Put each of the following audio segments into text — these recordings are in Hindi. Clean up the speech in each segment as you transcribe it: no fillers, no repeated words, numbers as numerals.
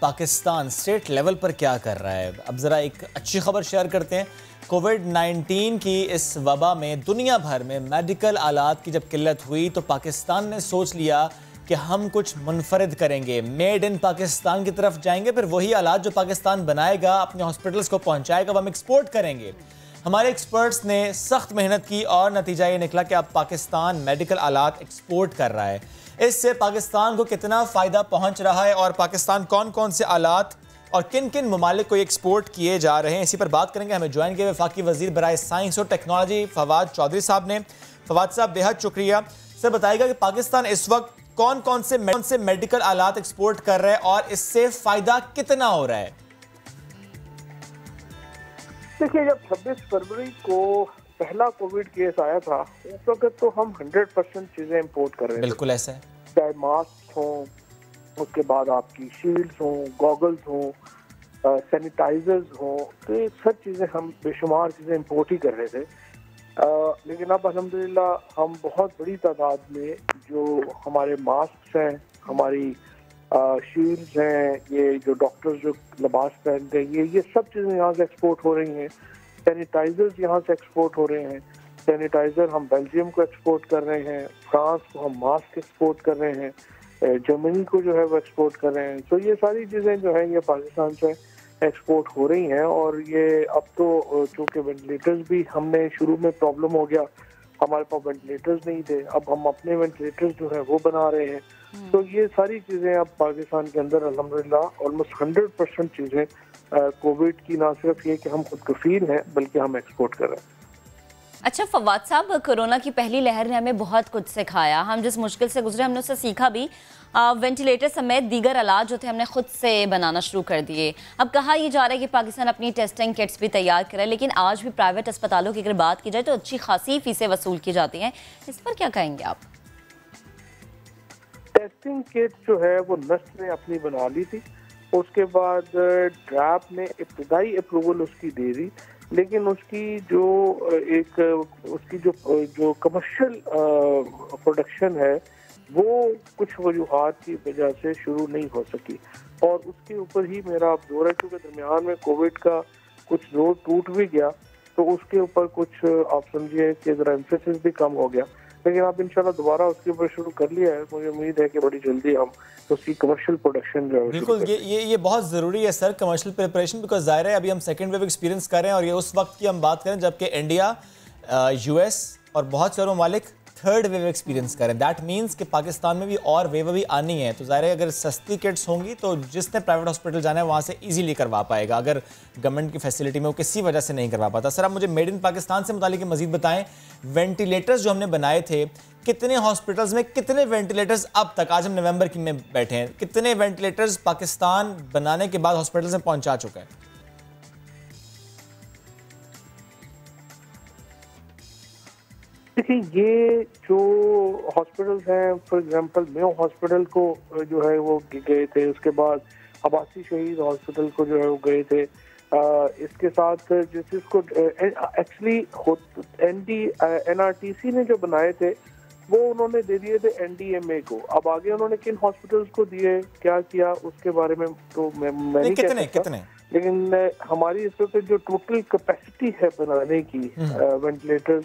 पाकिस्तान स्टेट लेवल पर क्या कर रहा है, अब ज़रा एक अच्छी खबर शेयर करते हैं। कोविड-19 की इस वबा में दुनिया भर में मेडिकल आलात की जब किल्लत हुई तो पाकिस्तान ने सोच लिया कि हम कुछ मुनफरिद करेंगे, मेड इन पाकिस्तान की तरफ जाएंगे। फिर वही आलात जो पाकिस्तान बनाएगा, अपने हॉस्पिटल्स को पहुंचाएगा, वो हम एक्सपोर्ट करेंगे। हमारे एक्सपर्ट्स ने सख्त मेहनत की और नतीजा ये निकला कि अब पाकिस्तान मेडिकल आलात एक्सपोर्ट कर रहा है। इससे पाकिस्तान को कितना फ़ायदा पहुंच रहा है और पाकिस्तान कौन कौन से आलात और किन किन ममालिक को एक्सपोर्ट किए जा रहे हैं, इसी पर बात करेंगे। हमें ज्वाइन किए वफाकी वजीर बराए साइंस और टेक्नोलॉजी फवाद चौधरी साहब ने। फवाद साहब, बेहद शुक्रिया। सर, बताइएगा कि पाकिस्तान इस वक्त कौन कौन से मेडिकल आलात एक्सपोर्ट कर रहा है और इससे फ़ायदा कितना हो रहा है? देखिए, जब 26 फरवरी को पहला कोविड केस आया था, उस वक्त तो हम 100% चीजें इंपोर्ट कर रहे थे। बिल्कुल ऐसा है। चाहे मास्क हो, उसके बाद आपकी शील्ड्स हो, गॉगल्स हो, सैनिटाइजर्स हो, तो ये सब चीजें हम बेशुमार चीजें इंपोर्ट ही कर रहे थे। लेकिन अब अल्हम्दुलिल्लाह हम बहुत बड़ी तादाद में जो हमारे मास्क हैं, हमारी शील्ड्स हैं, ये जो डॉक्टर्स जो लिबास पहनते हैं, ये सब चीज़ें यहाँ से एक्सपोर्ट हो रही हैं। सैनिटाइजर्स यहाँ से एक्सपोर्ट हो रहे हैं। सैनिटाइजर हम बेल्जियम को एक्सपोर्ट कर रहे हैं, फ्रांस को हम मास्क एक्सपोर्ट कर रहे हैं, जर्मनी को जो है वो एक्सपोर्ट कर रहे हैं। तो ये सारी चीज़ें जो है ये पाकिस्तान से एक्सपोर्ट हो रही हैं। और ये अब तो चूँकि वेंटिलेटर्स भी हमने शुरू में प्रॉब्लम हो गया, हमारे पास वेंटिलेटर्स नहीं थे, अब हम अपने वेंटिलेटर्स जो है वो बना रहे हैं। तो ये सारी चीज़ें अब पाकिस्तान के अंदर अल्हम्दुलिल्लाह ऑलमोस्ट 100% चीज़ें कोविड की ना सिर्फ ये कि हम खुद कफील हैं, बल्कि हम एक्सपोर्ट कर रहे हैं। अच्छा फवाद साहब, कोरोना की पहली लहर ने हमें बहुत कुछ सिखाया। हम जिस मुश्किल से गुजरे हमने उससे सीखा भी। वेंटिलेटर समेत दीगर इलाज जो थे हमने खुद से बनाना शुरू कर दिए। अब कहा यह जा रहा है कि पाकिस्तान अपनी टेस्टिंग किट्स भी तैयार करे, लेकिन आज भी प्राइवेट अस्पतालों की अगर बात की जाए तो अच्छी खासी फीसें वसूल की जाती हैं। इस पर क्या कहेंगे आप? टेस्टिंग किट जो है वो नस्ट ने अपनी बना ली थी, उसके बाद ड्रैप ने इब्तदाई अप्रूवल उसकी दे दी, लेकिन उसकी जो कमर्शियल प्रोडक्शन है वो कुछ वजूहात की वजह से शुरू नहीं हो सकी। और उसके ऊपर ही मेरा अब जोर है, क्योंकि दरमियान में कोविड का कुछ जोर टूट भी गया, तो उसके ऊपर कुछ आप समझिए कि जरा एम्फेसिस भी कम हो गया। लेकिन आप इंशाल्लाह दोबारा उसके ऊपर शुरू कर लिया है। मुझे उम्मीद है कि बड़ी जल्दी हम उसकी कमर्शियल प्रोडक्शन जो है बिल्कुल ये बहुत ज़रूरी है सर, कमर्शियल प्रिपरेशन, बिकॉज ज़ाहिर है अभी हम सेकेंड वेव एक्सपीरियंस कर रहे हैं और ये उस वक्त की हम बात करें जबकि इंडिया, US और बहुत सारे ममालिक थर्ड वेव एक्सपीरियंस करें। दैट मीन्स कि पाकिस्तान में भी और वेव अभी आनी है। तो ज़ाहिर है अगर सस्ती किट्स होंगी तो जिसने प्राइवेट हॉस्पिटल जाना है वहाँ से इजीली करवा पाएगा, अगर गवर्नमेंट की फैसिलिटी में वो किसी वजह से नहीं करवा पाता। सर, आप मुझे मेड इन पाकिस्तान से मुतालिक मजीद बताएं। वेंटिलेटर्स जो हमने बनाए थे, कितने हॉस्पिटल्स में कितने वेंटिलेटर्स अब तक, आज हम नवंबर की में बैठे हैं, कितने वेंटिलेटर्स पाकिस्तान बनाने के बाद हॉस्पिटल्स में पहुँचा चुका है? देखिए, ये जो हॉस्पिटल्स हैं, फॉर एग्जांपल मेयो हॉस्पिटल को जो है वो गए थे, उसके बाद अब्बासी शहीद हॉस्पिटल को जो है वो गए थे। इसके साथ जिसको एक्चुअली NRTC ने जो बनाए थे वो उन्होंने दे दिए थे NDMA को। अब आगे उन्होंने किन हॉस्पिटल्स को दिए, क्या किया, उसके बारे में तो मैं नहीं कह सकता। लेकिन हमारी इस वक्त जो टोटल कैपेसिटी है बनाने की वेंटिलेटर्स,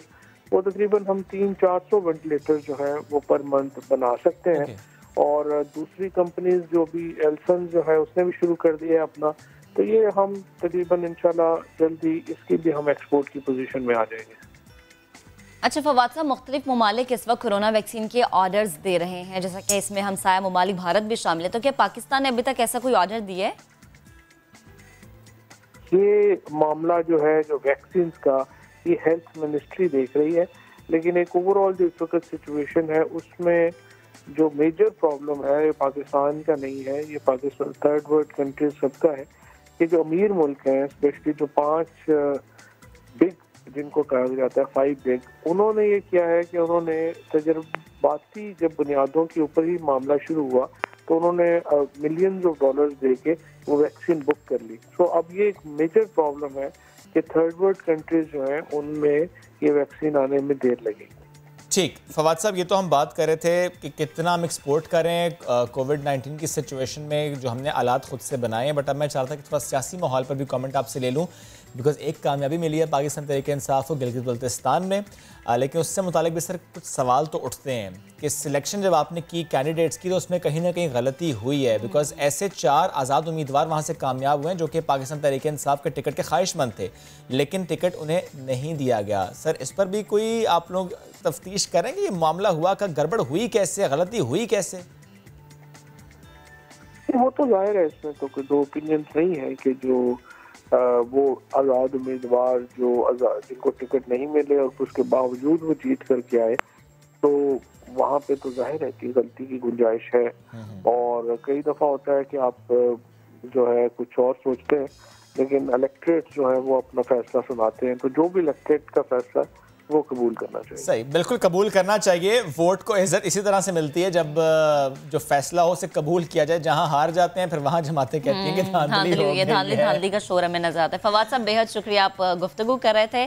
वो तकरीबन हम 300-400 वेंटिलेटर जो है वो पर मंथ बना सकते हैं। और दूसरी कंपनीज जो भी एल्सन जो है उसने भी शुरू कर दिया है अपना, तो ये हम तकरीबन इंशाल्लाह जल्दी इसकी भी हम एक्सपोर्ट की पोजीशन में आ जाएंगे। अच्छा फवाद साहब, मुख्तलिफ ममालिक इस वक्त कोरोना वैक्सीन के ऑर्डर्स दे रहे हैं, जैसा कि इसमें हमसाया ममालिक भारत भी शामिल है, तो क्या पाकिस्तान ने अभी तक ऐसा कोई ऑर्डर दिया है? ये मामला जो है जो वैक्सीन का, ये हेल्थ मिनिस्ट्री देख रही है। लेकिन एक ओवरऑल जो इस वक्त सिचुएशन है उसमें जो मेजर प्रॉब्लम है ये पाकिस्तान का नहीं है, ये पाकिस्तान थर्ड वर्ल्ड कंट्रीज सबका है। ये जो अमीर मुल्क हैं, स्पेशली जो 5 बिग जिनको कहा जाता है 5 बिग, उन्होंने ये किया है कि उन्होंने तजर्बाती जब बुनियादों के ऊपर ही मामला शुरू हुआ तो उन्होंने मिलियंस ऑफ डॉलर्स दे के वो वैक्सीन बुक कर ली। तो अब ये एक मेजर प्रॉब्लम है कि थर्ड वर्ल्ड कंट्रीज जो हैं उनमें ये वैक्सीन आने में देर लगेगी। ठीक, फवाद साहब, ये तो हम बात कर रहे थे कि कितना हम एक्सपोर्ट करें कोविड-19 की सिचुएशन में, जो हमने आलात खुद से बनाए हैं। बट अब मैं चाहता कि थोड़ा सियासी माहौल पर भी कमेंट आपसे ले लूँ, बिकॉज एक कामयाबी मिली है पाकिस्तान तहरीक इंसाफ को गिलगित बल्तिस्तान में, लेकिन उससे मुतालिक भी सर कुछ सवाल तो उठते हैं कि सिलेक्शन जब आपने की कैंडिडेट्स की तो उसमें कहीं ना कहीं गलती हुई है, बिकॉज ऐसे 4 आज़ाद उम्मीदवार वहाँ से कामयाब हुए हैं जो कि पाकिस्तान तहरीक इंसाफ के टिकट के ख्वाहिशमंद थे, लेकिन टिकट उन्हें नहीं दिया गया। सर, इस पर भी कोई आप लोग तफ्तीश करेंगे, ये मामला हुआ का, गड़बड़ हुई कैसे, गलती हुई कैसे? वो तो जाहिर है, इसमें तो कोई दो ओपिनियन नहीं है कि जो वो आज़ाद उम्मीदवार जो जिनको टिकट नहीं मिले और उसके बावजूद वो जीत करके आए, तो वहाँ पे तो जाहिर है कि गलती की गुंजाइश है। और कई दफ़ा होता है कि आप जो है कुछ और सोचते हैं, लेकिन इलेक्ट्रेट जो है वो अपना फैसला सुनाते हैं, तो जो भी इलेक्ट्रेट का फैसला वो कबूल करना चाहिए। सही, बिल्कुल कबूल करना चाहिए। वोट को इज्जत इसी तरह से मिलती है जब जो फैसला हो उसे कबूल किया जाए। जहां हार जाते हैं फिर वहां जमातें कहती हैं कि धांधली हो गई है। धांधली का शोर हमें नजर आता है। फवाद साहब, बेहद शुक्रिया, आप गुफ्तगू कर रहे थे।